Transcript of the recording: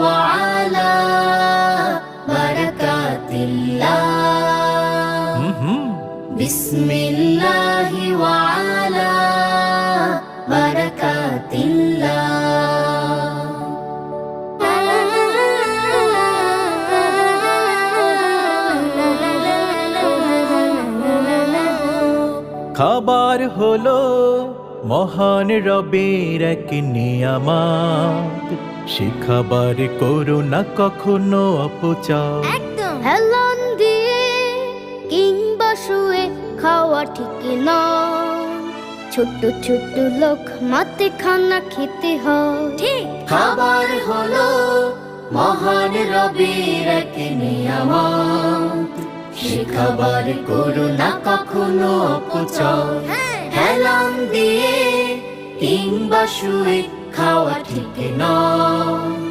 وعلى بركات الله بسم الله وعلى بركات الله খাবার হলো মহান রবের এক নিয়ামত, সে খাবার করো না কখনো অপচয়। একদম হেলান দিয়ে কিংবা শুয়ে খাওয়া ঠিক নয়, ছোট্ট ছোট্ট লোক মাতে খানা খেতে হয়। ঠিক খাবার হলো মহান রবের এক নিয়ামত, সে খাবার করো না কখনো অপচয়। হেলান দিয়ে কিংবা শুয়ে খাওয়া ঠিক নয়,